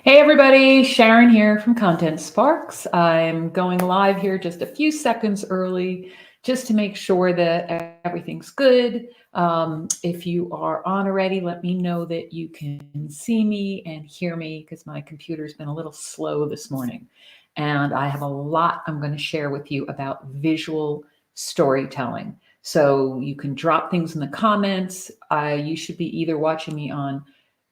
Hey everybody, Sharon here from Content Sparks. I'm going live here just a few seconds early just to make sure that everything's good. If you are on already, let me know that you can see me and hear me because my computer's been a little slow this morning. And I have a lot I'm going to share with you about visual storytelling. So you can drop things in the comments. You should be either watching me on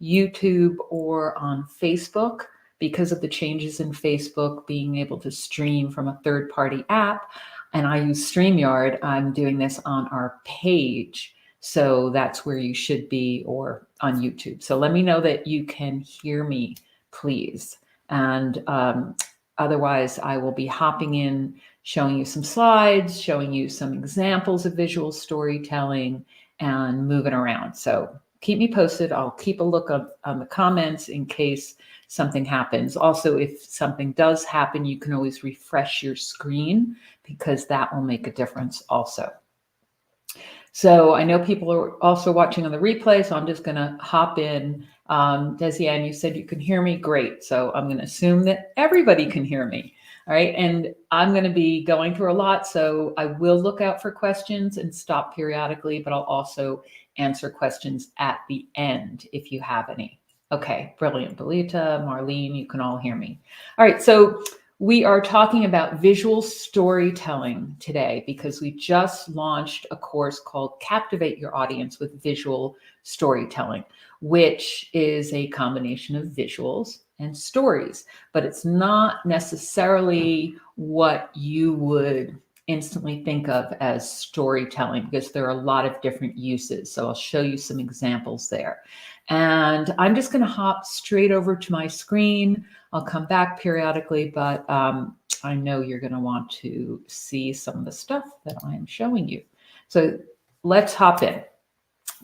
YouTube or on Facebook because of the changes in Facebook being able to stream from a third-party app. And I use StreamYard. I'm doing this on our page. So that's where you should be, or on YouTube. So let me know that you can hear me, please. And otherwise, I will be hopping in, showing you some slides, showing you some examples of visual storytelling, and moving around. So keep me posted. I'll keep a look on the comments in case something happens. Also, if something does happen, you can always refresh your screen because that will make a difference also. So I know people are also watching on the replay, so I'm just going to hop in. Desianne, you said you can hear me. Great. So I'm going to assume that everybody can hear me. All right. And I'm going to be going through a lot, so I will look out for questions and stop periodically, but I'll also answer questions at the end if you have any. Okay, brilliant. Belita, Marlene, you can all hear me. All right, so we are talking about visual storytelling today because we just launched a course called Captivate Your Audience with Visual Storytelling, which is a combination of visuals and stories, but it's not necessarily what you would instantly think of as storytelling because there are a lot of different uses. So I'll show you some examples there. And I'm just going to hop straight over to my screen. I'll come back periodically, but I know you're going to want to see some of the stuff that I am showing you. So let's hop in.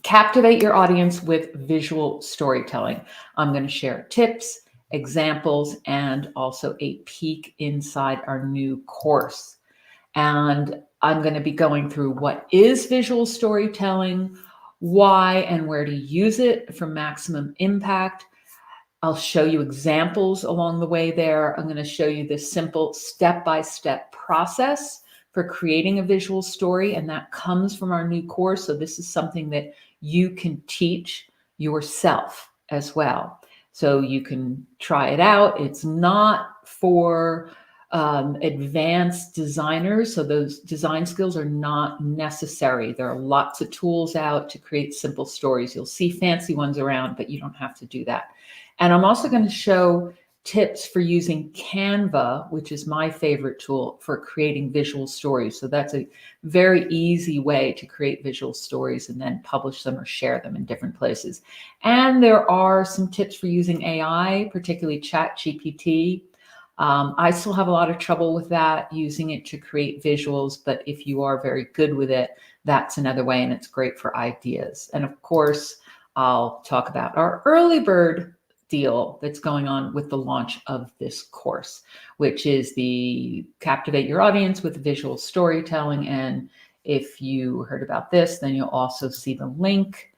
Captivate your audience with visual storytelling. I'm going to share tips, examples, and also a peek inside our new course. And I'm going to be going through what is visual storytelling, why and where to use it for maximum impact. I'll show you examples along the way there. I'm going to show you this simple step-by-step process for creating a visual story, and that comes from our new course. So this is something that you can teach yourself as well. So you can try it out. It's not for advanced designers. So those design skills are not necessary. There are lots of tools out to create simple stories. You'll see fancy ones around, but you don't have to do that. And I'm also going to show tips for using Canva, which is my favorite tool for creating visual stories. So that's a very easy way to create visual stories and then publish them or share them in different places. And there are some tips for using AI, particularly ChatGPT. I still have a lot of trouble with that, using it to create visuals, but if you are very good with it, that's another way, and it's great for ideas. And of course, I'll talk about our early bird deal that's going on with the launch of this course, which is the Captivate Your Audience with Visual Storytelling. And if you heard about this, then you'll also see the link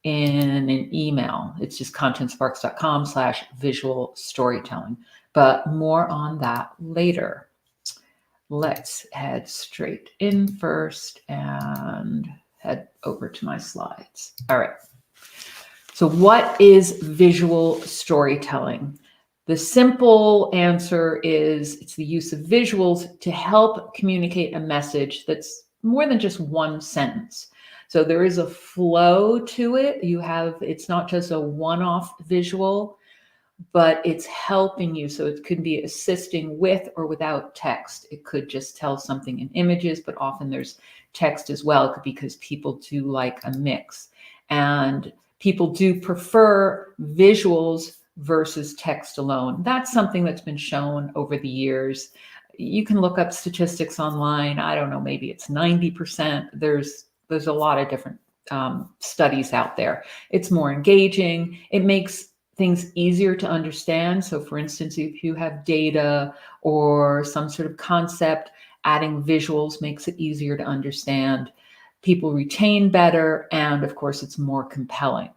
in an email. It's just contentsparks.com/visual storytelling, but more on that later. Let's head straight in first and head over to my slides. All right. So what is visual storytelling? The simple answer is it's the use of visuals to help communicate a message that's more than just one sentence. So there is a flow to it. It's not just a one-off visual, but it's helping you. So it could be assisting with or without text. It could just tell something in images, but often there's text as well because people do like a mix. And people do prefer visuals versus text alone. That's something that's been shown over the years. You can look up statistics online. I don't know, maybe it's 90%. There's a lot of different studies out there. It's more engaging. It makes things easier to understand. So for instance, if you have data or some sort of concept, adding visuals makes it easier to understand. People retain better, and of course, it's more compelling.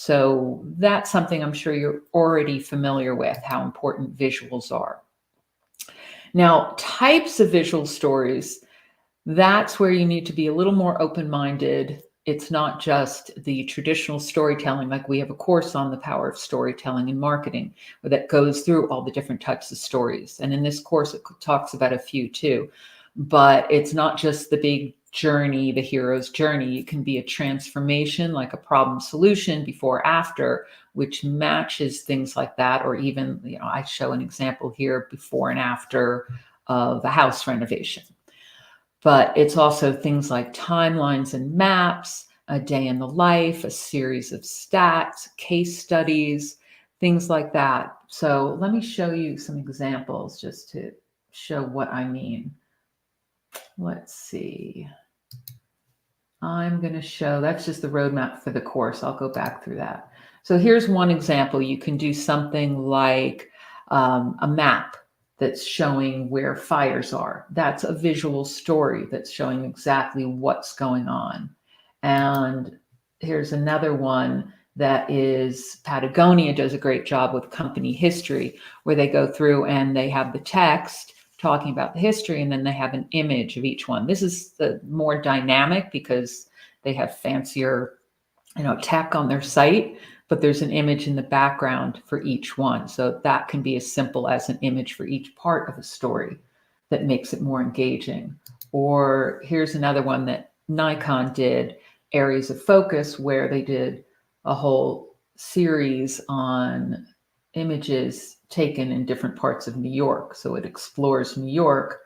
So that's something I'm sure you're already familiar with, how important visuals are. Now, types of visual stories, that's where you need to be a little more open-minded. It's not just the traditional storytelling, like we have a course on the power of storytelling in marketing that goes through all the different types of stories. And in this course, it talks about a few too. But it's not just the big journey, the hero's journey. It can be a transformation, like a problem solution before, after, which matches things like that. Or even, I show an example here, before and after of a house renovation. But it's also things like timelines and maps, a day in the life, a series of stats, case studies, things like that. So let me show you some examples just to show what I mean. Let's see. I'm going to show, that's just the roadmap for the course. I'll go back through that. So here's one example. You can do something like a map that's showing where fires are. That's a visual story that's showing exactly what's going on. And here's another one that is Patagonia does a great job with company history, where they go through and they have the text talking about the history, and then they have an image of each one. This is the more dynamic because they have fancier, tech on their site, but there's an image in the background for each one. So that can be as simple as an image for each part of a story that makes it more engaging. Or here's another one that Nikon did, Areas of Focus, where they did a whole series on images taken in different parts of New York. So it explores New York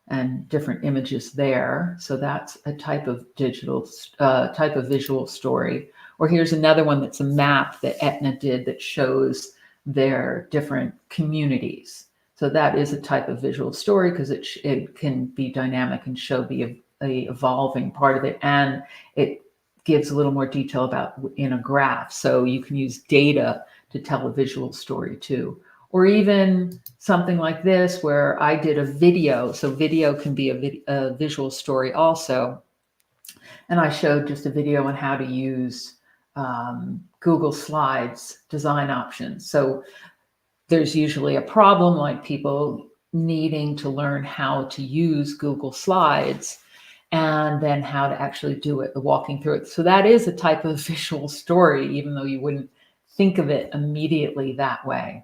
and different images there. So that's a type of visual story. Or here's another one that's a map that Aetna did that shows their different communities. So that is a type of visual story because it can be dynamic and show the evolving part of it. And it gives a little more detail about in a graph. So you can use data to tell a visual story too. Or even something like this where I did a video. So video can be a visual story also. And I showed just a video on how to use Google Slides design options. So there's usually a problem, like people needing to learn how to use Google Slides and then how to actually do it, walking through it. So that is a type of visual story, even though you wouldn't think of it immediately that way.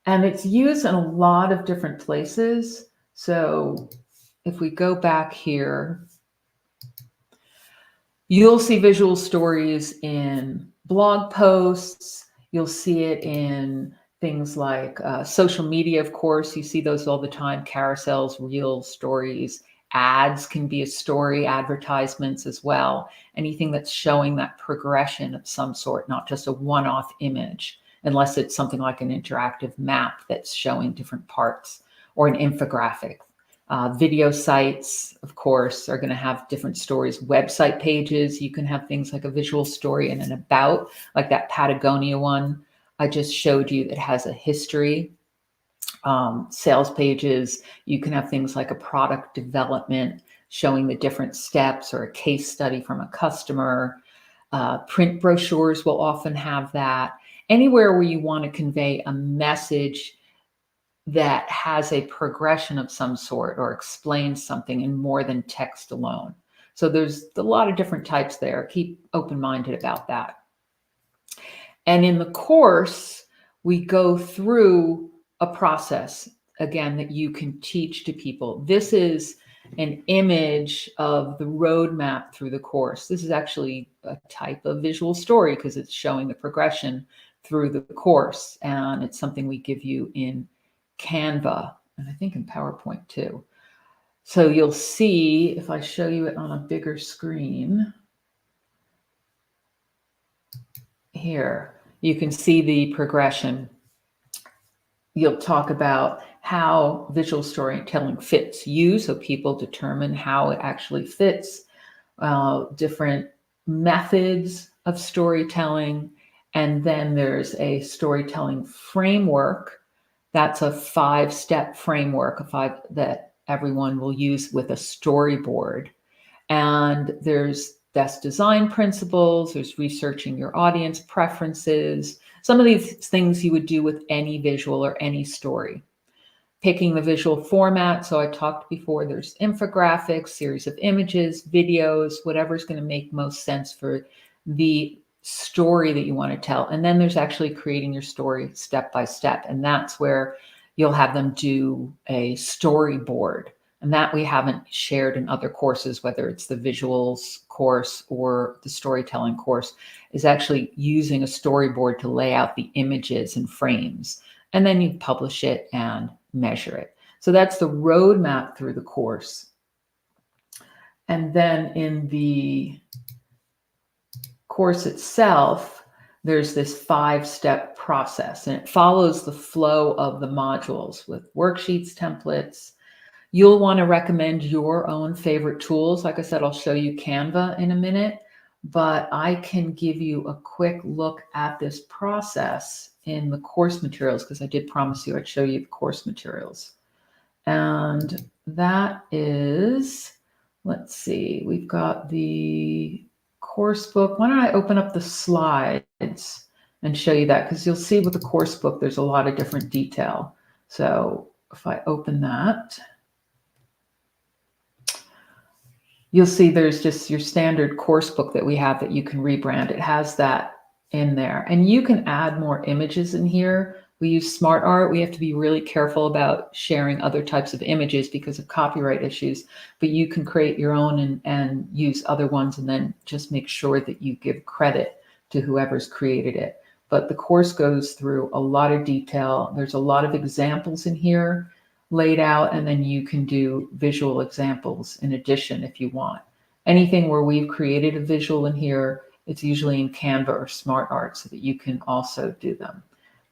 And it's used in a lot of different places. So if we go back here, you'll see visual stories in blog posts. You'll see it in things like social media, of course. You see those all the time, carousels, reels, stories. Ads can be a story, advertisements as well. Anything that's showing that progression of some sort, not just a one-off image, unless it's something like an interactive map that's showing different parts, or an infographic. Video sites, of course, are going to have different stories. Website pages, you can have things like a visual story and an about, like that Patagonia one I just showed you that has a history. Sales pages, you can have things like a product development showing the different steps, or a case study from a customer. Print brochures will often have that. Anywhere where you want to convey a message that has a progression of some sort or explains something in more than text alone. So there's a lot of different types there. Keep open-minded about that. And in the course, we go through a process, again, that you can teach to people. This is an image of the roadmap through the course. This is actually a type of visual story because it's showing the progression through the course. And it's something we give you in Canva, and I think in PowerPoint too. So you'll see, if I show you it on a bigger screen, here, you can see the progression. You'll talk about how visual storytelling fits you, so people determine how it actually fits, different methods of storytelling, and then there's a storytelling framework. That's a 5-step framework, that everyone will use with a storyboard. And there's best design principles, there's researching your audience preferences, some of these things you would do with any visual or any story. Picking the visual format. So I talked before, there's infographics, series of images, videos, whatever's going to make most sense for the story that you want to tell. And then there's actually creating your story step by step. And that's where you'll have them do a storyboard. And that we haven't shared in other courses, whether it's the visuals course or the storytelling course, is actually using a storyboard to lay out the images and frames. And then you publish it and measure it. So that's the roadmap through the course. And then in the course itself, there's this 5-step process, and it follows the flow of the modules with worksheets, templates. You'll want to recommend your own favorite tools. Like I said, I'll show you Canva in a minute, but I can give you a quick look at this process in the course materials, because I did promise you I'd show you the course materials. And that is, let's see, we've got the course book. Why don't I open up the slides and show you that? Because you'll see with the course book, there's a lot of different detail. So if I open that, you'll see there's just your standard course book that we have that you can rebrand. It has that in there. And you can add more images in here. We use SmartArt. We have to be really careful about sharing other types of images because of copyright issues, but you can create your own and use other ones, and then just make sure that you give credit to whoever's created it. But the course goes through a lot of detail. There's a lot of examples in here laid out, and then you can do visual examples in addition if you want. Anything where we've created a visual in here, it's usually in Canva or SmartArt so that you can also do them.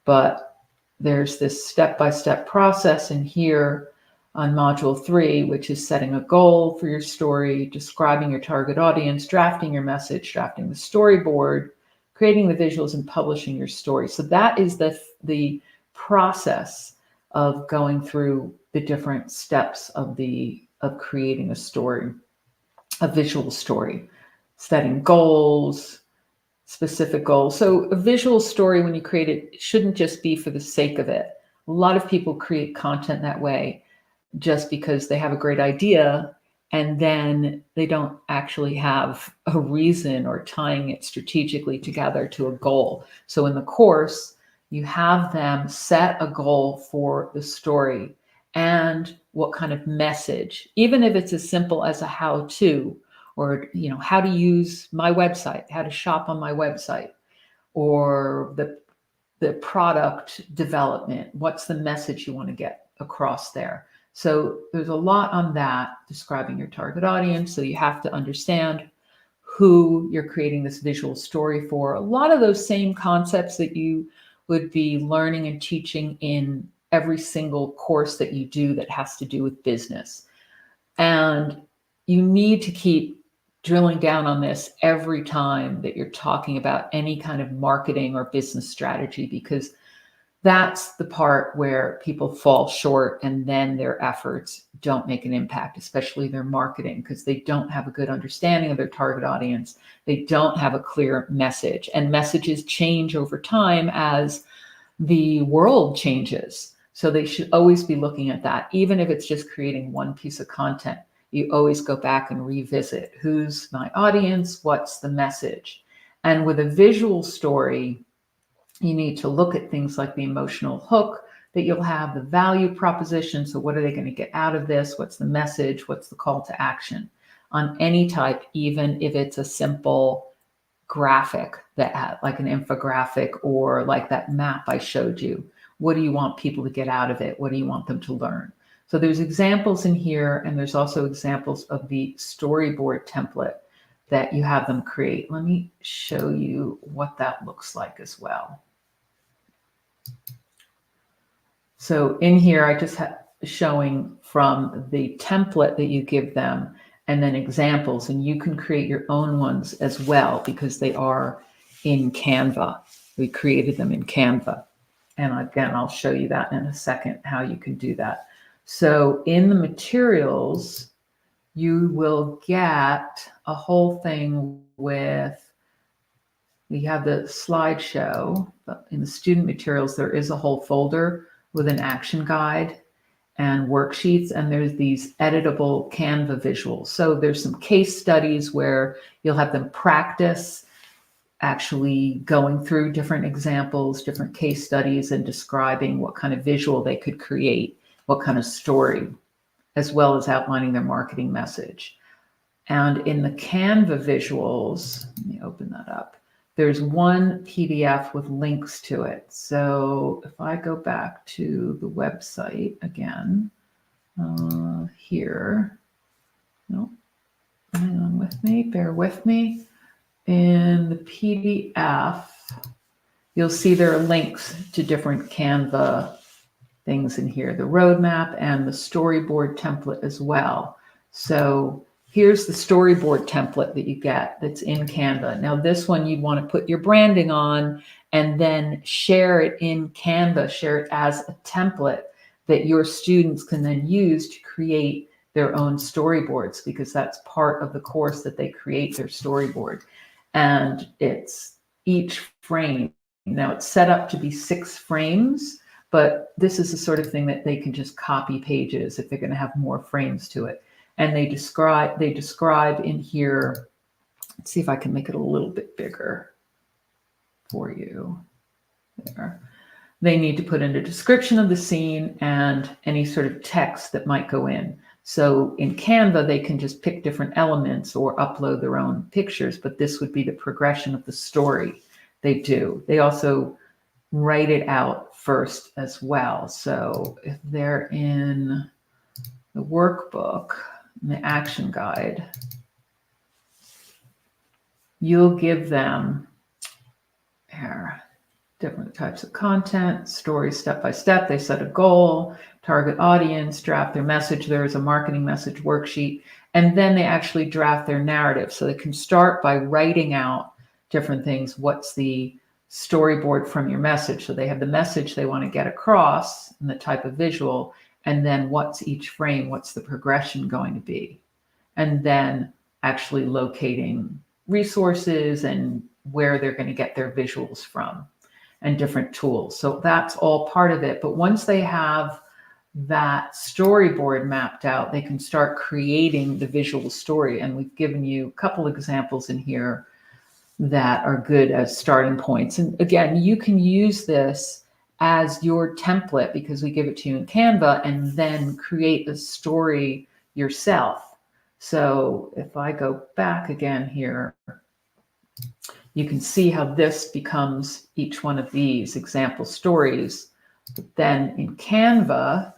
But there's this step-by-step process in here on Module 3, which is setting a goal for your story, describing your target audience, drafting your message, drafting the storyboard, creating the visuals, and publishing your story. So that is the process of going through the different steps of creating a story, a visual story, setting goals, specific goals. So a visual story, when you create it, shouldn't just be for the sake of it. A lot of people create content that way just because they have a great idea and then they don't actually have a reason or tying it strategically together to a goal. So in the course, you have them set a goal for the story and what kind of message, even if it's as simple as a how-to, or how to use my website, how to shop on my website, or the product development. What's the message you want to get across there? So there's a lot on that, describing your target audience. So you have to understand who you're creating this visual story for. A lot of those same concepts that you would be learning and teaching in every single course that you do that has to do with business. And you need to keep drilling down on this every time that you're talking about any kind of marketing or business strategy, because that's the part where people fall short and then their efforts don't make an impact, especially their marketing, because they don't have a good understanding of their target audience. They don't have a clear message, and messages change over time as the world changes. So they should always be looking at that. Even if it's just creating one piece of content, you always go back and revisit who's my audience, what's the message. And with a visual story, you need to look at things like the emotional hook that you'll have, the value proposition. So what are they going to get out of this? What's the message? What's the call to action on any type, even if it's a simple graphic that like an infographic or like that map I showed you. What do you want people to get out of it? What do you want them to learn? So there's examples in here, and there's also examples of the storyboard template that you have them create. Let me show you what that looks like as well. So in here, I just have showing from the template that you give them, and then examples, and you can create your own ones as well because they are in Canva. We created them in Canva. And again, I'll show you that in a second, how you can do that. So in the materials, you will get a whole thing with, we have the slideshow, but in the student materials, there is a whole folder with an action guide and worksheets, and there's these editable Canva visuals. So there's some case studies where you'll have them practice actually going through different examples, different case studies, and describing what kind of visual they could create, what kind of story, as well as outlining their marketing message. And in the Canva visuals, let me open that up. There's one PDF with links to it. So if I go back to the website again, here, no, hang on with me, bear with me. In the PDF, you'll see there are links to different Canva things in here, the roadmap and the storyboard template as well. So here's the storyboard template that you get that's in Canva. Now this one you'd want to put your branding on and then share it in Canva, share it as a template that your students can then use to create their own storyboards, because that's part of the course, that they create their storyboard. And it's each frame. Now it's set up to be 6 frames, but this is the sort of thing that they can just copy pages if they're going to have more frames to it. And they describe in here, let's see if I can make it a little bit bigger for you. There. They need to put in a description of the scene and any sort of text that might go in. So in Canva, they can just pick different elements or upload their own pictures, but this would be the progression of the story they do. They also write it out first as well. So if they're in the workbook, in the action guide, you'll give them here different types of content, stories step by step. They set a goal, target audience, draft their message. There is a marketing message worksheet, and then they actually draft their narrative. So they can start by writing out different things. What's the storyboard from your message? So they have the message they want to get across and the type of visual, and then what's each frame, what's the progression going to be, and then actually locating resources and where they're going to get their visuals from and different tools. So that's all part of it. But once they have that storyboard mapped out, they can start creating the visual story. And we've given you a couple examples in here that are good as starting points. And again, you can use this as your template because we give it to you in Canva, and then create a story yourself. So if I go back again here, you can see how this becomes each one of these example stories. But then in Canva,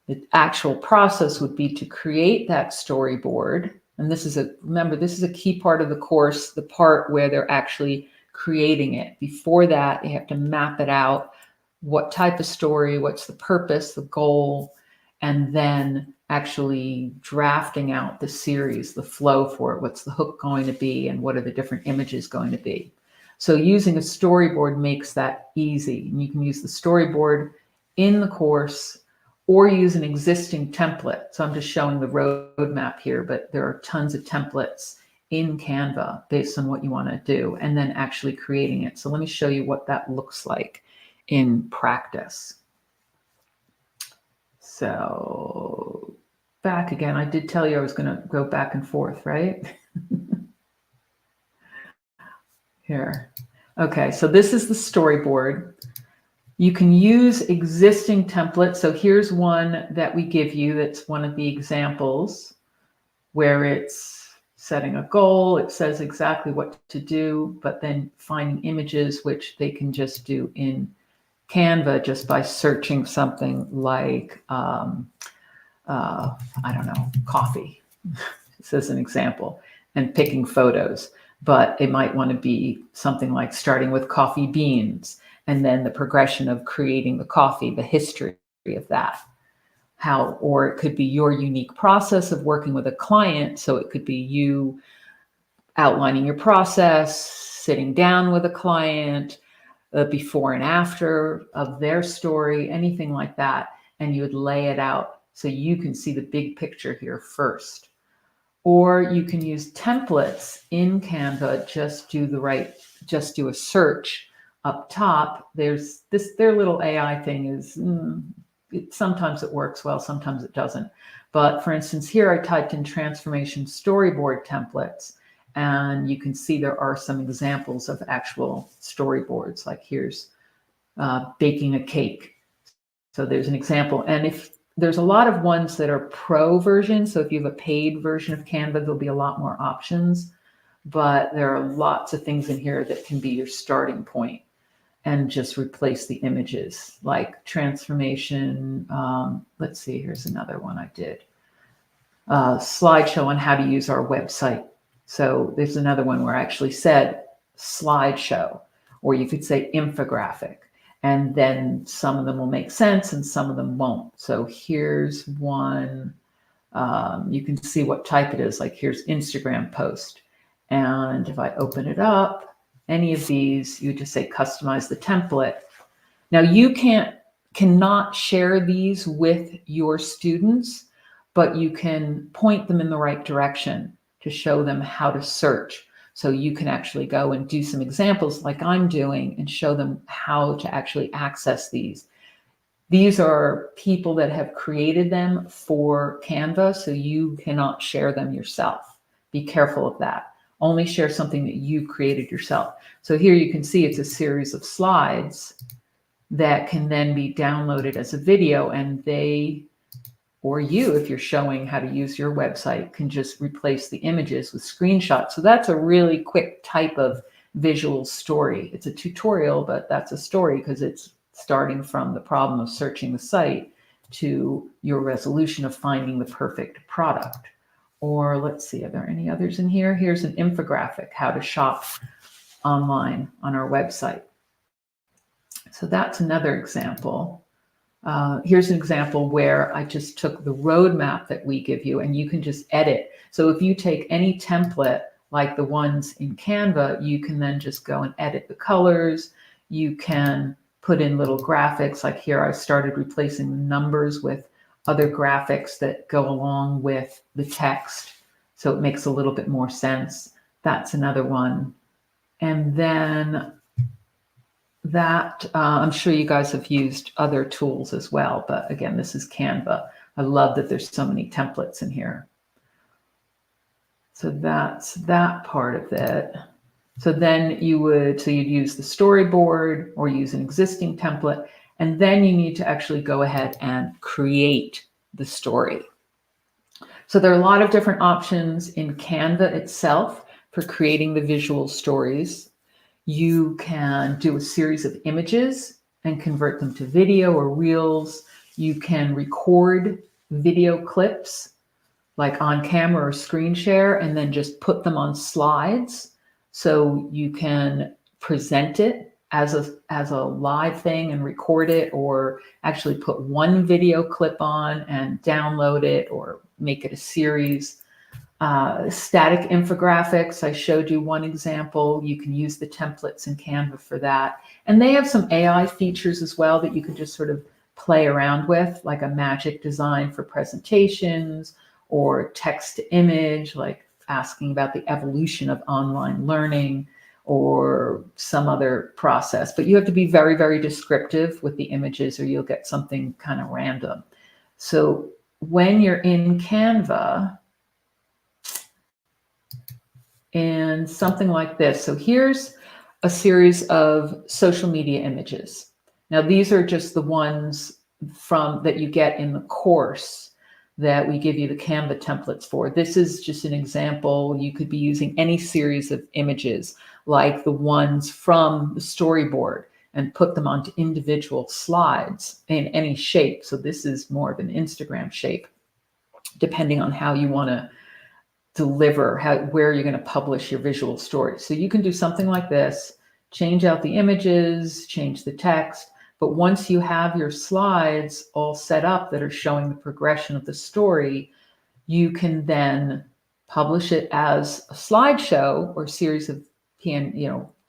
the actual process would be to create that storyboard. And this is remember, this is a key part of the course, the part where they're actually creating it. Before that, they have to map it out. What type of story, what's the purpose, the goal, and then actually drafting out the series, the flow for it. What's the hook going to be, and what are the different images going to be? So using a storyboard makes that easy. And you can use the storyboard in the course or use an existing template. So I'm just showing the roadmap here, but there are tons of templates in Canva based on what you want to do, and then actually creating it. So let me show you what that looks like in practice. So back again, I did tell you I was going to go back and forth, right? Here. Okay, so this is the storyboard. You can use existing templates. So here's one that we give you that's one of the examples where it's setting a goal. It says exactly what to do, but then finding images, which they can just do in Canva just by searching something like, I don't know, coffee, this is an example, and picking photos. But it might want to be something like starting with coffee beans, and then the progression of creating the coffee, the history of that. Or it could be your unique process of working with a client. So it could be you outlining your process, sitting down with a client, before and after of their story, anything like that. And you would lay it out so you can see the big picture here first. Or you can use templates in Canva. Just do a search up top. There's their little AI thing is, sometimes it works well, sometimes it doesn't. But for instance, here I typed in transformation storyboard templates, and you can see there are some examples of actual storyboards. Like here's baking a cake. So there's an example. And if there's a lot of ones that are pro versions, so if you have a paid version of Canva, there'll be a lot more options. But there are lots of things in here that can be your starting point and just replace the images, like transformation. Let's see, here's another one I did. Slideshow on how to use our website. So there's another one where I actually said slideshow, or you could say infographic. And then some of them will make sense and some of them won't. So here's one. You can see what type it is. Like here's Instagram post. And if I open it up, any of these, you just say customize the template. Now you cannot share these with your students, but you can point them in the right direction to show them how to search. So you can actually go and do some examples like I'm doing and show them how to actually access these. These are people that have created them for Canva, so you cannot share them yourself. Be careful of that. Only share something that you've created yourself. So here you can see it's a series of slides that can then be downloaded as a video, and they, or you, if you're showing how to use your website, can just replace the images with screenshots. So that's a really quick type of visual story. It's a tutorial, but that's a story because it's starting from the problem of searching the site to your resolution of finding the perfect product. Or let's see, are there any others in here? Here's an infographic, how to shop online on our website. So that's another example. Here's an example where I just took the roadmap that we give you and you can just edit. So if you take any template like the ones in Canva, you can then just go and edit the colors. You can put in little graphics. Like here, I started replacing the numbers with other graphics that go along with the text. So it makes a little bit more sense. That's another one. And then that, I'm sure you guys have used other tools as well, but again, this is Canva. I love that there's so many templates in here. So that's that part of it. So then you'd use the storyboard or use an existing template, and then you need to actually go ahead and create the story. So there are a lot of different options in Canva itself for creating the visual stories. You can do a series of images and convert them to video or reels. You can record video clips like on camera or screen share and then just put them on slides. So you can present it as a live thing and record it, or actually put one video clip on and download it or make it a series. Static infographics, I showed you one example. You can use the templates in Canva for that. And they have some AI features as well that you can just sort of play around with, like a magic design for presentations or text to image, like asking about the evolution of online learning or some other process. But you have to be very, very descriptive with the images or you'll get something kind of random. So when you're in Canva, and something like this. So here's a series of social media images. Now these are just the ones that you get in the course that we give you the Canva templates for. This is just an example. You could be using any series of images like the ones from the storyboard and put them onto individual slides in any shape. So this is more of an Instagram shape, depending on how you want to deliver, where you're going to publish your visual story. So you can do something like this, change out the images, change the text, but once you have your slides all set up that are showing the progression of the story, you can then publish it as a slideshow or series of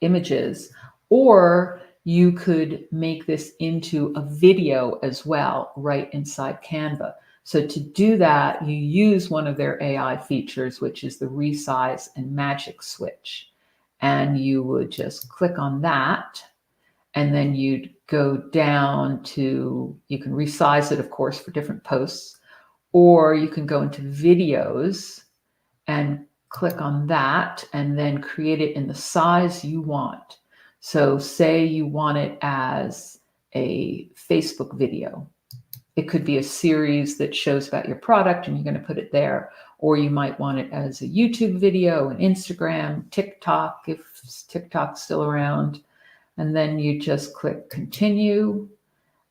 images, or you could make this into a video as well right inside Canva. So to do that, you use one of their AI features, which is the resize and magic switch. And you would just click on that, and then you'd go down to, you can resize it, of course, for different posts, or you can go into videos and click on that and then create it in the size you want. So say you want it as a Facebook video. It could be a series that shows about your product and you're going to put it there. Or you might want it as a YouTube video, an Instagram, TikTok, if TikTok's still around. And then you just click continue.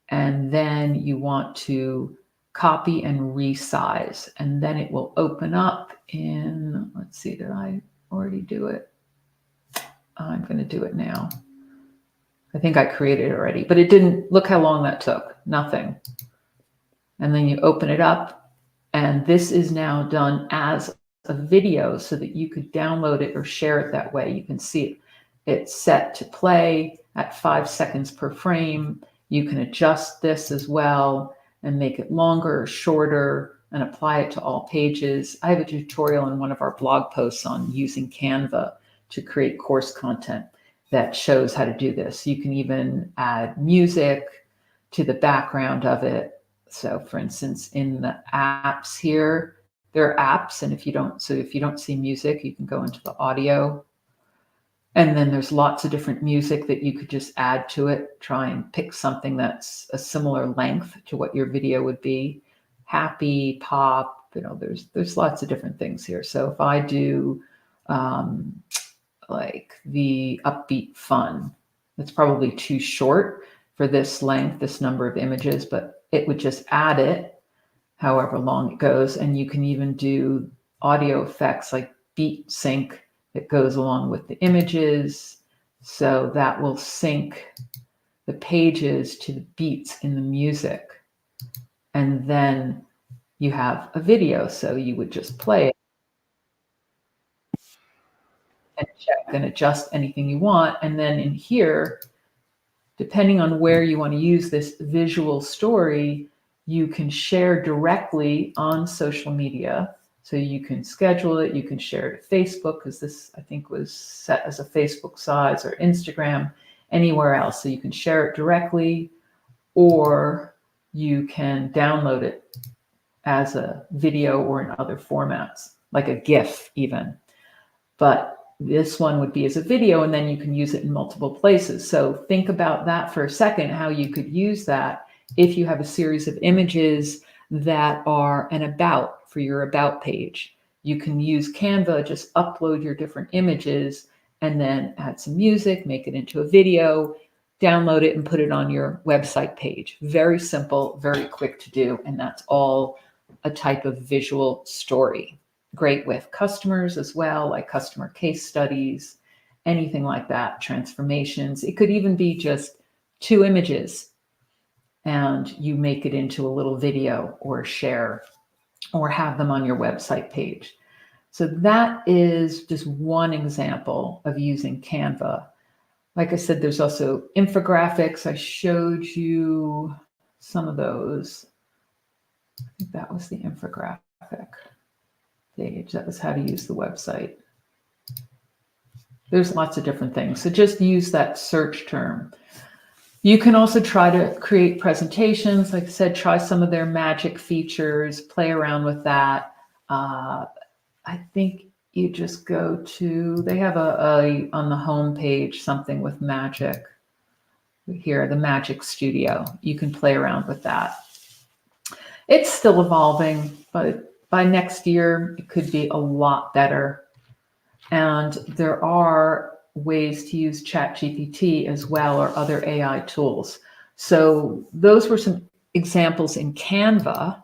And then you want to copy and resize. And then it will open up in, let's see, did I already do it? I'm going to do it now. I think I created it already, but it didn't, look how long that took, nothing. And then you open it up, and this is now done as a video so that you could download it or share it that way. You can see it. It's set to play at 5 seconds per frame. You can adjust this as well and make it longer or shorter and apply it to all pages. I have a tutorial in one of our blog posts on using Canva to create course content that shows how to do this. You can even add music to the background of it. So for instance, in the apps here, there are apps, and if you don't see music, you can go into the audio. And then there's lots of different music that you could just add to it. Try and pick something that's a similar length to what your video would be. Happy, pop, there's lots of different things here. So if I do like the upbeat fun, it's probably too short for this length, this number of images, but it would just add it however long it goes. And you can even do audio effects like beat sync that goes along with the images. So that will sync the pages to the beats in the music. And then you have a video. So you would just play it and check and adjust anything you want. And then in here, depending on where you want to use this visual story, you can share directly on social media. So you can schedule it, you can share it to Facebook, because this, I think, was set as a Facebook size, or Instagram, anywhere else. So you can share it directly, or you can download it as a video or in other formats, like a GIF even. But this one would be as a video, and then you can use it in multiple places. So think about that for a second, how you could use that if you have a series of images that are an about for your about page. You can use Canva, just upload your different images and then add some music, make it into a video, download it and put it on your website page. Very simple, very quick to do. And that's all a type of visual story. Great with customers as well, like customer case studies, anything like that, transformations. It could even be just 2 images and you make it into a little video or share or have them on your website page. So that is just one example of using Canva. Like I said, there's also infographics. I showed you some of those. I think that was the infographic page. That was how to use the website. There's lots of different things. So just use that search term. You can also try to create presentations. Like I said, try some of their magic features, play around with that. I think you just go to, they have on the home page, something with magic. Here, the Magic Studio. You can play around with that. It's still evolving, but by next year, it could be a lot better. And there are ways to use ChatGPT as well, or other AI tools. So those were some examples in Canva.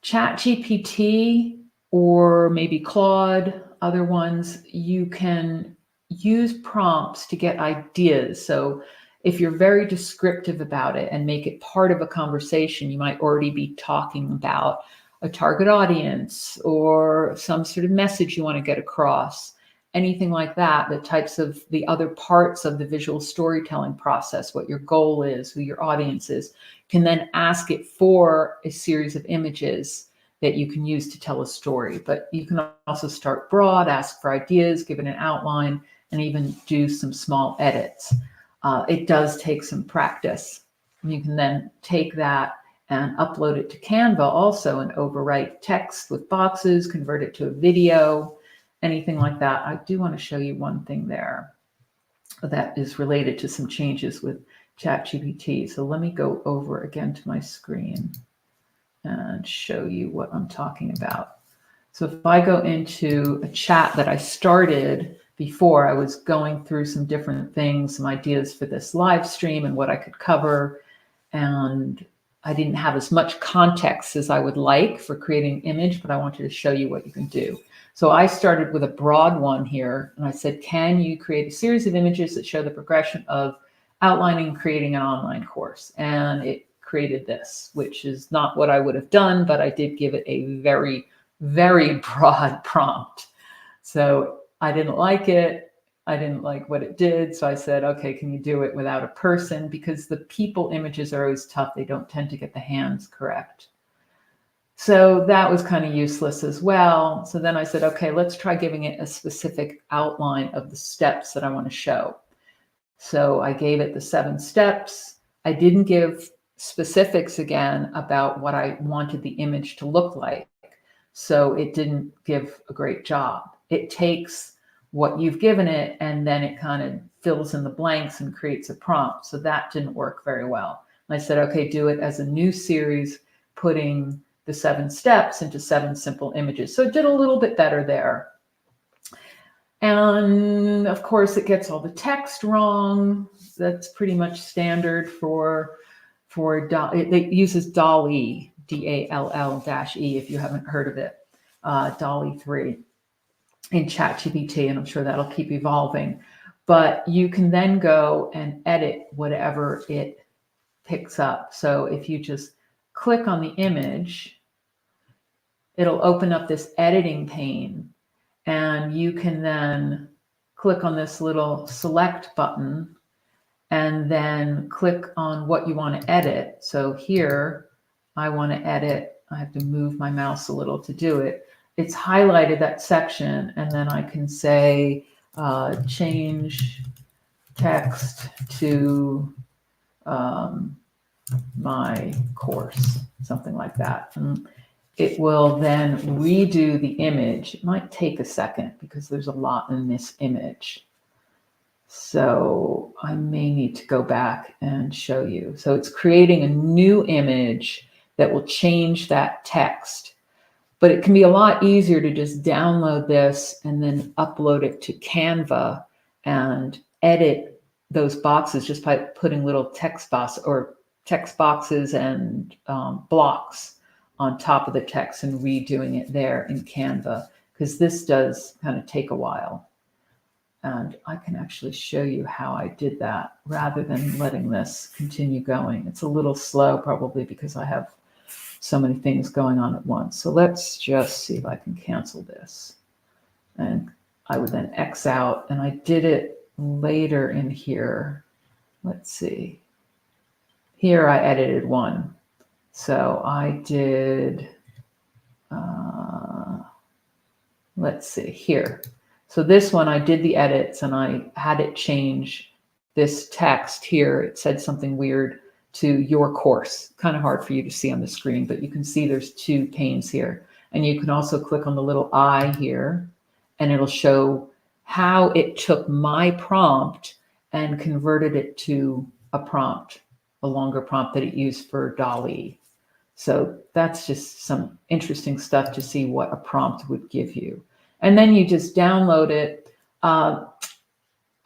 ChatGPT, or maybe Claude, other ones, you can use prompts to get ideas. So if you're very descriptive about it and make it part of a conversation, you might already be talking about a target audience or some sort of message you want to get across. anything like that, the types of the other parts of the visual storytelling process, what your goal is, who your audience is, can then ask it for a series of images that you can use to tell a story. But you can also start broad, ask for ideas, give it an outline, and even do some small edits. It does take some practice. You can then take that and upload it to Canva also and overwrite text with boxes, convert it to a video, anything like that. I do want to show you one thing there that is related to some changes with ChatGPT. So let me go over again to my screen and show you what I'm talking about. So if I go into a chat that I started before, I was going through some different things, some ideas for this live stream and what I could cover. And I didn't have as much context as I would like for creating an image, but I wanted to show you what you can do. So I started with a broad one here, and I said, can you create a series of images that show the progression of outlining and creating an online course? And it created this, which is not what I would have done, but I did give it a very, very broad prompt. So I didn't like it. I didn't like what it did. So I said, okay, can you do it without a person? Because the people images are always tough. They don't tend to get the hands correct. So that was kind of useless as well. So then I said, okay, let's try giving it a specific outline of the steps that I want to show. So I gave it the 7 steps. I didn't give specifics again about what I wanted the image to look like. So it didn't give a great job. It takes what you've given it and then it kind of fills in the blanks and creates a prompt. So that didn't work very well. And I said, okay, do it as a new series, putting the 7 steps into 7 simple images. So it did a little bit better there. And of course, it gets all the text wrong. That's pretty much standard for it uses DALL-E, DALL-E, if you haven't heard of it, DALL-E 3 in ChatGPT, and I'm sure that'll keep evolving. But you can then go and edit whatever it picks up. So if you just click on the image, it'll open up this editing pane, and you can then click on this little select button and then click on what you want to edit. So here I want to edit. I have to move my mouse a little to do it. It's highlighted that section, and then I can say change text to my course, something like that. And it will then redo the image. It might take a second because there's a lot in this image. So I may need to go back and show you. So it's creating a new image that will change that text. But it can be a lot easier to just download this and then upload it to Canva and edit those boxes just by putting little text boxes and blocks on top of the text and redoing it there in Canva, because this does kind of take a while. And I can actually show you how I did that rather than letting this continue going. It's a little slow probably because I have so many things going on at once. So let's just see if I can cancel this. And I would then X out, and I did it later in here. Let's see. Here I edited one. So I did, let's see here. So this one I did the edits and I had it change this text here. It said something weird to your course. Kind of hard for you to see on the screen, but you can see there's 2 panes here. And you can also click on the little eye here, and it'll show how it took my prompt and converted it to a prompt, a longer prompt that it used for DALL-E. So that's just some interesting stuff to see what a prompt would give you. And then you just download it.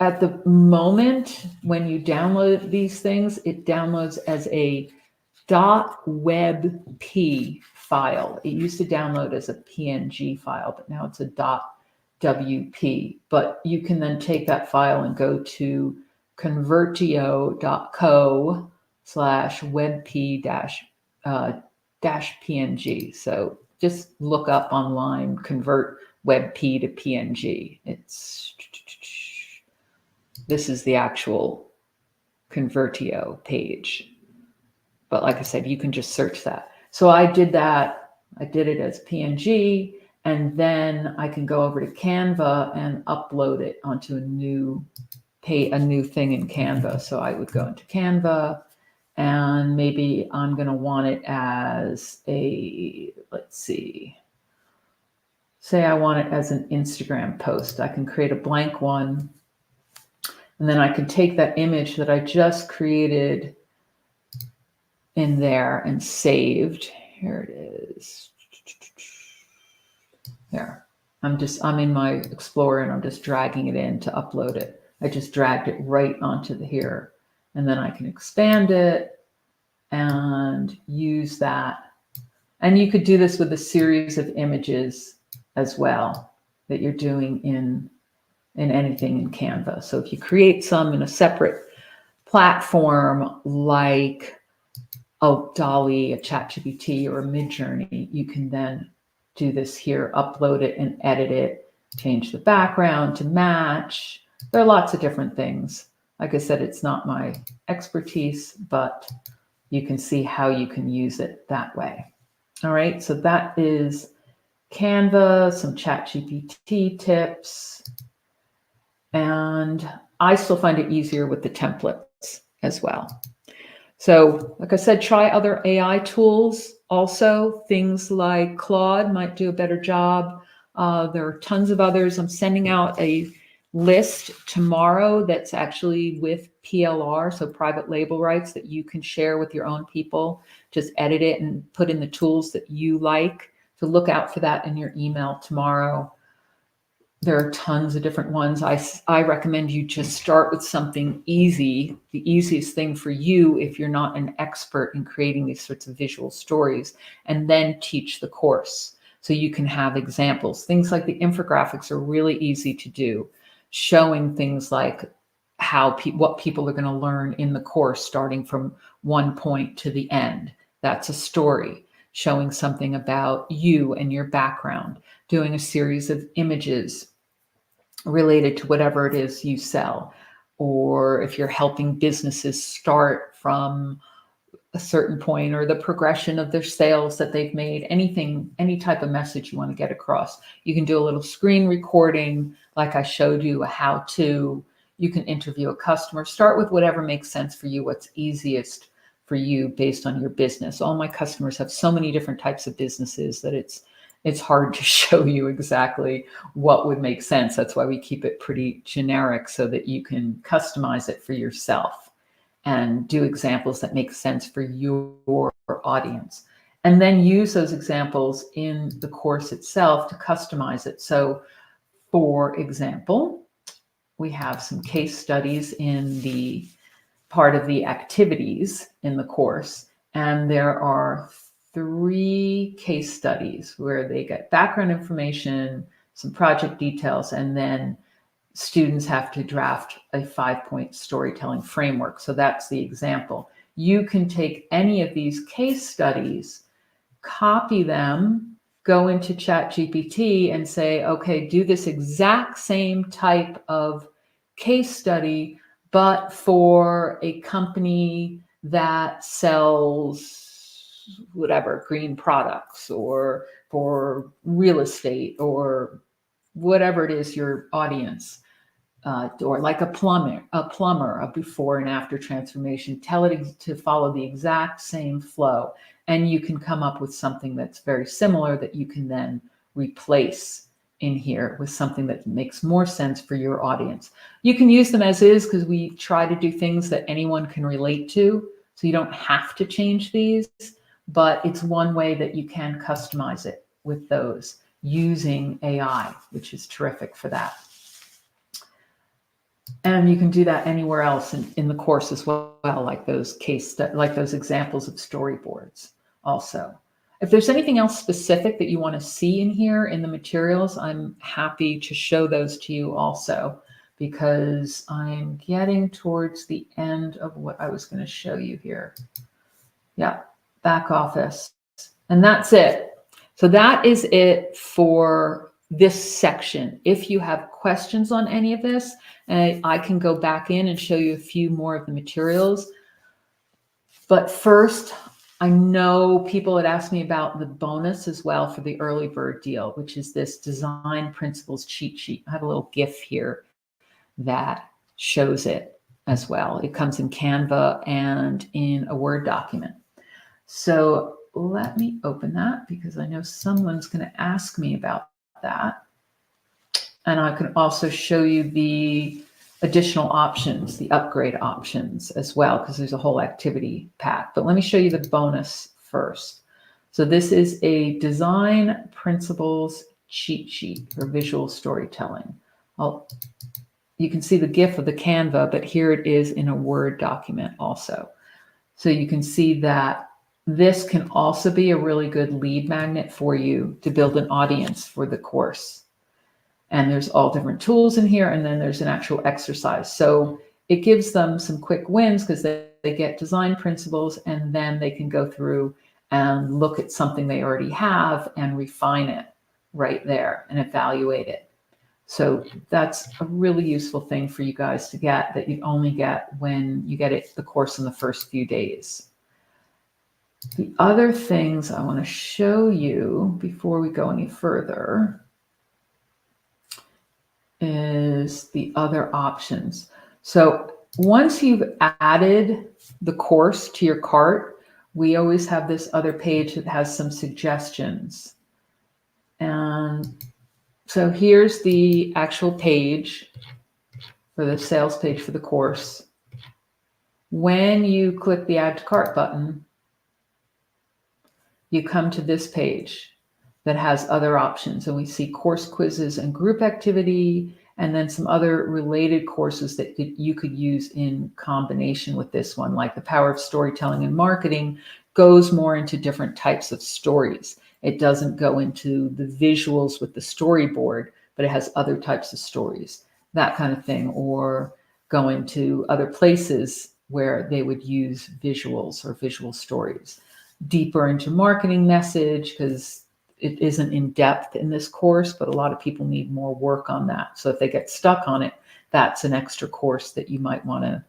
At the moment, when you download these things, it downloads as a .webp file. It used to download as a PNG file, but now it's a .wp. But you can then take that file and go to convertio.co/webp-png. So just look up online, WebP to PNG. This is the actual Convertio page. But like I said, you can just search that. So I did that. I did it as PNG, and then I can go over to Canva and upload it onto a new thing in Canva. So I would go into Canva, and maybe I'm going to want it as a, let's see, say I want it as an Instagram post. I can create a blank one, and then I can take that image that I just created in there and saved. Here it is. There. I'm in my Explorer, and I'm just dragging it in to upload it. I just dragged it right onto here, and then I can expand it and use that. And you could do this with a series of images as well that you're doing in anything in Canva. So if you create some in a separate platform like DALL-E, a ChatGPT, or a Midjourney, you can then do this here, upload it and edit it, change the background to match. There are lots of different things. Like I said, it's not my expertise, but you can see how you can use it that way. All right, so that is Canva, some ChatGPT tips, and I still find it easier with the templates as well. So like I said, try other AI tools also. Things like Claude might do a better job. There are tons of others. I'm sending out a list tomorrow that's actually with PLR, so private label rights, that you can share with your own people. Just edit it and put in the tools that you like. So look out for that in your email tomorrow. There are tons of different ones. I recommend you just start with something easy, the easiest thing for you if you're not an expert in creating these sorts of visual stories, and then teach the course. So you can have examples. Things like the infographics are really easy to do, showing things like what people are going to learn in the course, starting from one point to the end. That's a story, showing something about you and your background, doing a series of images related to whatever it is you sell. Or if you're helping businesses start from a certain point, or the progression of their sales that they've made, anything, any type of message you want to get across. You can do a little screen recording, like I showed you, a how-to. You can interview a customer. Start with whatever makes sense for you, what's easiest for you based on your business. All my customers have so many different types of businesses that it's hard to show you exactly what would make sense. That's why we keep it pretty generic, so that you can customize it for yourself and do examples that make sense for your audience. And then use those examples in the course itself to customize it. So for example, we have some case studies in the part of the activities in the course, and there are 3 case studies where they get background information, some project details, and then students have to draft a 5-point storytelling framework. So that's the example. You can take any of these case studies, copy them, go into ChatGPT and say, okay, do this exact same type of case study, but for a company that sells whatever, green products, or for real estate, or whatever it is your audience, or like a plumber, a before and after transformation. Tell it to follow the exact same flow, and you can come up with something that's very similar that you can then replace in here with something that makes more sense for your audience. You can use them as is, because we try to do things that anyone can relate to, so you don't have to change these, but it's one way that you can customize it with those using AI, which is terrific for that. And you can do that anywhere else in the course as well, like those like those examples of storyboards also. If there's anything else specific that you want to see in here in the materials, I'm happy to show those to you also, because I'm getting towards the end of what I was going to show you here. Yeah, back office. And that's it. So that is it for this section. If you have questions on any of this, I can go back in and show you a few more of the materials. But first, I know people had asked me about the bonus as well for the early bird deal, which is this design principles cheat sheet. I have a little GIF here that shows it as well. It comes in Canva and in a Word document. So let me open that because I know someone's going to ask me about that. And I can also show you the additional options, the upgrade options as well, because there's a whole activity pack. But let me show you the bonus first. So this is a design principles cheat sheet for visual storytelling. You can see the GIF of the Canva, but here it is in a Word document also. So you can see that this can also be a really good lead magnet for you to build an audience for the course. And there's all different tools in here, and then there's an actual exercise. So it gives them some quick wins because they get design principles, and then they can go through and look at something they already have and refine it right there and evaluate it. So that's a really useful thing for you guys to get that you only get when you get the course in the first few days. The other things I want to show you before we go any further is the other options. So once you've added the course to your cart, we always have this other page that has some suggestions. And so here's the actual page for the sales page for the course. When you click the Add to Cart button, you come to this page that has other options. And we see course quizzes and group activity, and then some other related courses that you could use in combination with this one, like the power of storytelling and marketing goes more into different types of stories. It doesn't go into the visuals with the storyboard, but it has other types of stories, that kind of thing, or go into other places where they would use visuals or visual stories. Deeper into marketing message, because it isn't in depth in this course, but a lot of people need more work on that. So if they get stuck on it, that's an extra course that you might want to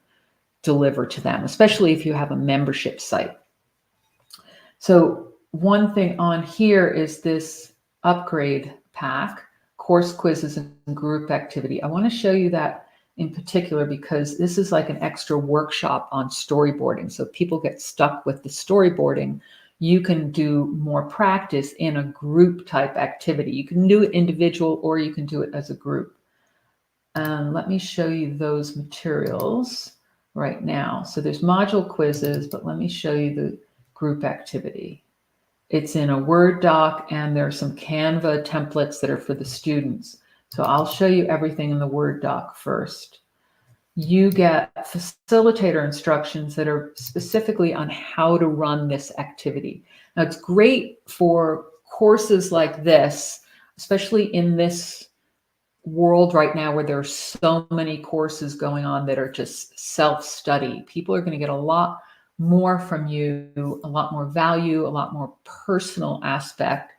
deliver to them, especially if you have a membership site. So one thing on here is this upgrade pack, course quizzes and group activity. I want to show you that in particular because this is like an extra workshop on storyboarding. So if people get stuck with the storyboarding, you can do more practice in a group type activity. You can do it individual or you can do it as a group. Let me show you those materials right now. So there's module quizzes, but let me show you the group activity. It's in a Word doc, and there are some Canva templates that are for the students. So I'll show you everything in the Word doc first. You get facilitator instructions that are specifically on how to run this activity. Now, it's great for courses like this, especially in this world right now where there are so many courses going on that are just self-study. People are going to get a lot more from you, a lot more value, a lot more personal aspect,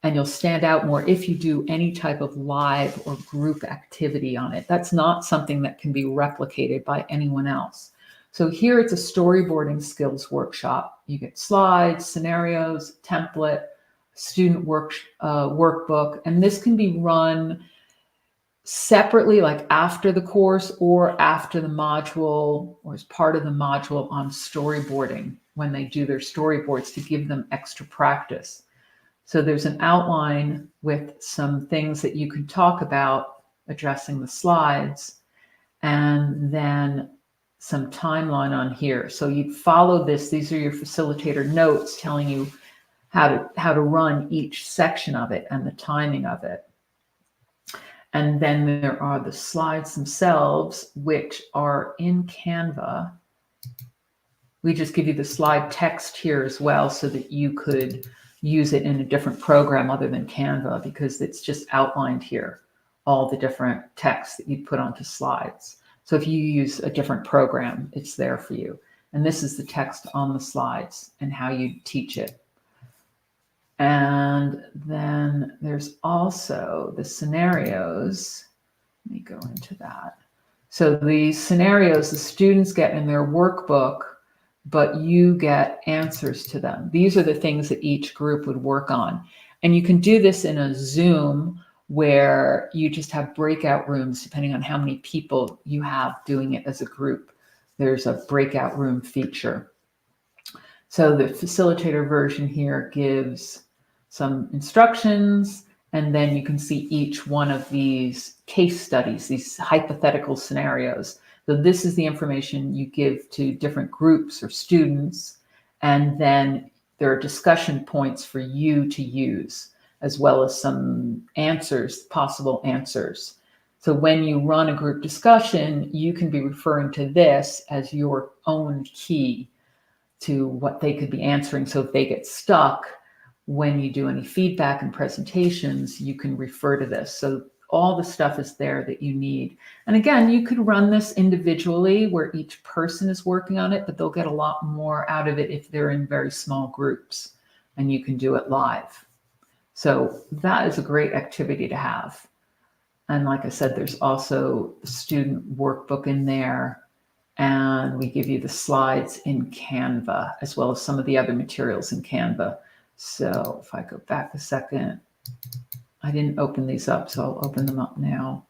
and you'll stand out more if you do any type of live or group activity on it. That's not something that can be replicated by anyone else. So here it's a storyboarding skills workshop. You get slides, scenarios, template, student workbook, and this can be run separately, like after the course or after the module or as part of the module on storyboarding when they do their storyboards to give them extra practice. So there's an outline with some things that you can talk about addressing the slides, and then some timeline on here. So you'd follow this. These are your facilitator notes telling you how to run each section of it and the timing of it. And then there are the slides themselves, which are in Canva. We just give you the slide text here as well so that you could use it in a different program other than Canva, because it's just outlined here, all the different text that you put onto slides. So if you use a different program, it's there for you. And this is the text on the slides and how you teach it. And then there's also the scenarios. Let me go into that. So the scenarios the students get in their workbook, but you get answers to them. These are the things that each group would work on. And you can do this in a Zoom where you just have breakout rooms, depending on how many people you have doing it as a group. There's a breakout room feature. So the facilitator version here gives some instructions, and then you can see each one of these case studies, these hypothetical scenarios. So this is the information you give to different groups or students, and then there are discussion points for you to use, as well as some answers, possible answers. So when you run a group discussion, you can be referring to this as your own key to what they could be answering. So if they get stuck, when you do any feedback and presentations, you can refer to this. So all the stuff is there that you need. And again, you could run this individually where each person is working on it, but they'll get a lot more out of it if they're in very small groups, and you can do it live. So that is a great activity to have. And like I said, there's also the student workbook in there, and we give you the slides in Canva, as well as some of the other materials in Canva. So if I go back a second, I didn't open these up, so I'll open them up now.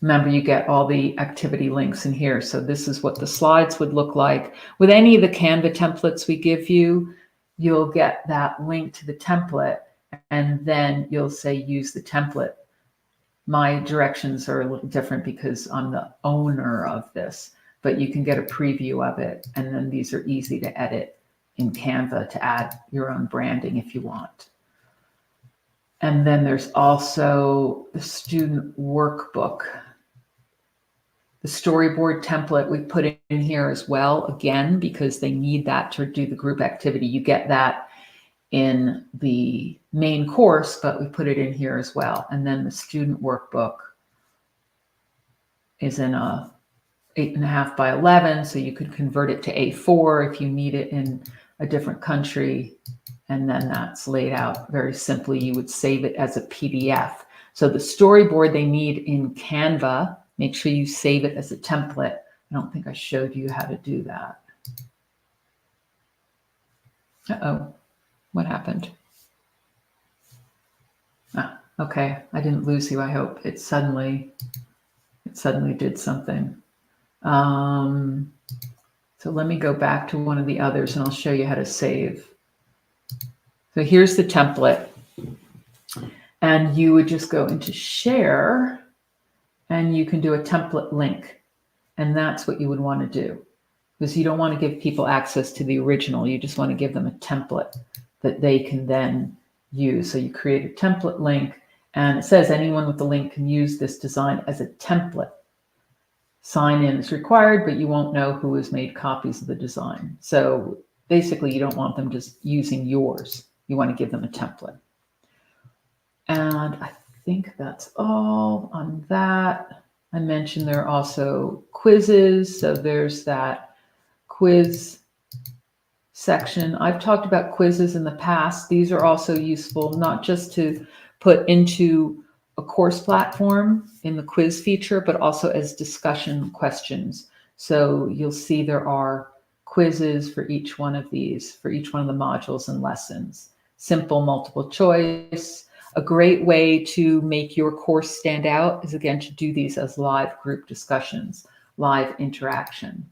Remember, you get all the activity links in here. So this is what the slides would look like. With any of the Canva templates we give you, you'll get that link to the template, and then you'll say use the template. My directions are a little different because I'm the owner of this, but you can get a preview of it. And then these are easy to edit in Canva to add your own branding if you want. And then there's also the student workbook. The storyboard template we put in here as well, again, because they need that to do the group activity. You get that in the main course, but we put it in here as well. And then the student workbook is in a 8.5 by 11, so you could convert it to A4 if you need it in a different country. And then that's laid out very simply. You would save it as a PDF. So the storyboard they need in Canva, make sure you save it as a template. I don't think I showed you how to do that. Uh-oh, what happened? Ah, okay, I didn't lose you, I hope. It suddenly did something. So let me go back to one of the others and I'll show you how to save. So here's the template. And you would just go into share and you can do a template link. And that's what you would want to do, because you don't want to give people access to the original. You just want to give them a template that they can then use. So you create a template link, and it says anyone with the link can use this design as a template. Sign in is required, but you won't know who has made copies of the design. So basically, you don't want them just using yours. You want to give them a template. And I think that's all on that. I mentioned there are also quizzes. So there's that quiz section. I've talked about quizzes in the past. These are also useful, not just to put into a course platform in the quiz feature, but also as discussion questions. So you'll see there are quizzes for each one of these, for each one of the modules and lessons. Simple multiple choice. A great way to make your course stand out is, again, to do these as live group discussions, live interaction.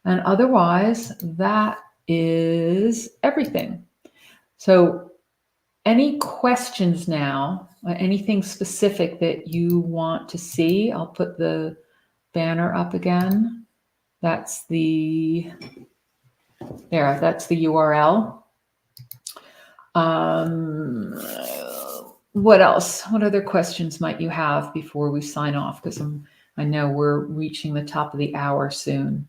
And otherwise, that is everything. So any questions now, anything specific that you want to see? I'll put the banner up again. That's the URL. What else? What other questions might you have before we sign off? Because I know we're reaching the top of the hour soon.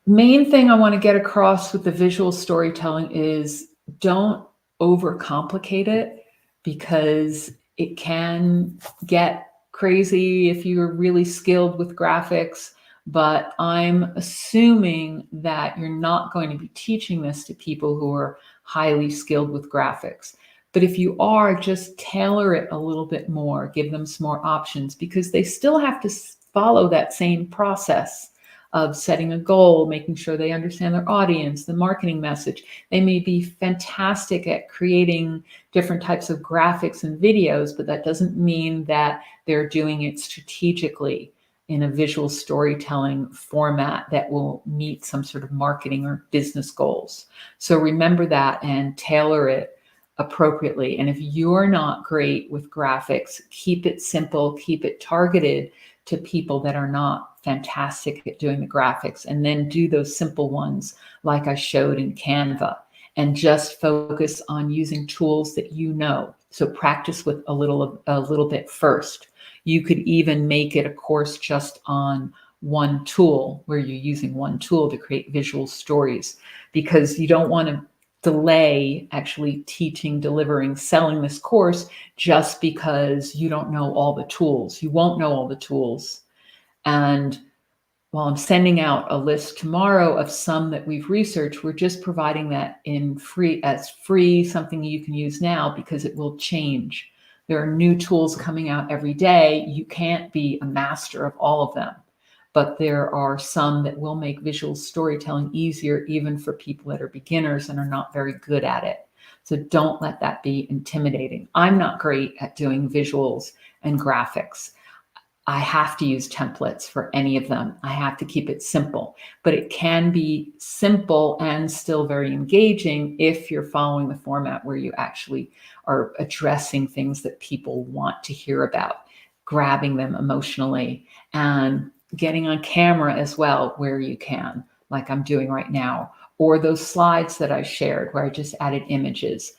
Main thing I want to get across with the visual storytelling is don't overcomplicate it, because it can get crazy if you're really skilled with graphics. but I'm assuming that you're not going to be teaching this to people who are highly skilled with graphics. But if you are, just tailor it a little bit more, give them some more options, because they still have to follow that same process of setting a goal, making sure they understand their audience, the marketing message. They may be fantastic at creating different types of graphics and videos, but that doesn't mean that they're doing it strategically in a visual storytelling format that will meet some sort of marketing or business goals. So remember that and tailor it appropriately. And if you're not great with graphics, keep it simple, keep it targeted to people that are not fantastic at doing the graphics, and then do those simple ones like I showed in Canva, and just focus on using tools that you know. So practice with a little bit first. You could even make it a course just on one tool, where you're using one tool to create visual stories, because you don't want to delay actually teaching, delivering, selling this course just because you don't know all the tools. You won't know all the tools. And while I'm sending out a list tomorrow of some that we've researched, we're just providing that in free, something you can use now, because it will change. There are new tools coming out every day. You can't be a master of all of them, but there are some that will make visual storytelling easier, even for people that are beginners and are not very good at it. So don't let that be intimidating. I'm not great at doing visuals and graphics. I have to use templates for any of them. I have to keep it simple, but it can be simple and still very engaging if you're following the format where you actually are addressing things that people want to hear about, grabbing them emotionally, and getting on camera as well where you can, like I'm doing right now, or those slides that I shared where I just added images.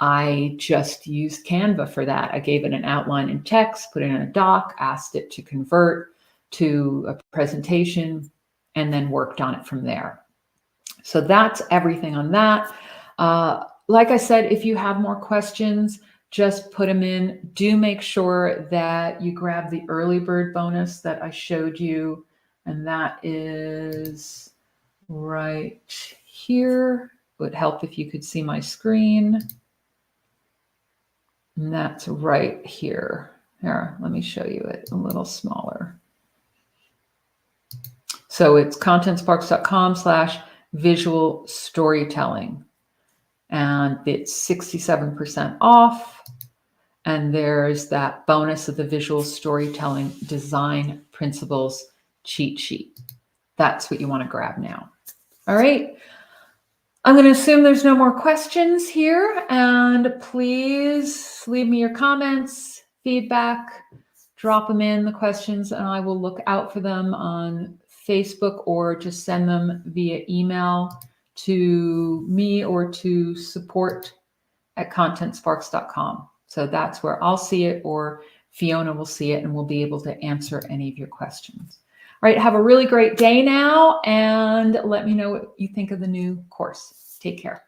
I just used Canva for that. I gave it an outline in text, put it in a doc, asked it to convert to a presentation, and then worked on it from there. So that's everything on that. Like I said, if you have more questions, just put them in. Do make sure that you grab the early bird bonus that I showed you, and that is right here. It would help if you could see my screen. And that's right here. Here, let me show you it a little smaller. So it's contentsparks.com/visual storytelling. And it's 67% off. And there's that bonus of the visual storytelling design principles cheat sheet. That's what you want to grab now. All right. I'm going to assume there's no more questions here, and please leave me your comments, feedback, drop them in the questions, and I will look out for them on Facebook, or just send them via email to me or to support@contentsparks.com. So that's where I'll see it, or Fiona will see it, and we'll be able to answer any of your questions. All right, have a really great day now, and let me know what you think of the new course. Take care.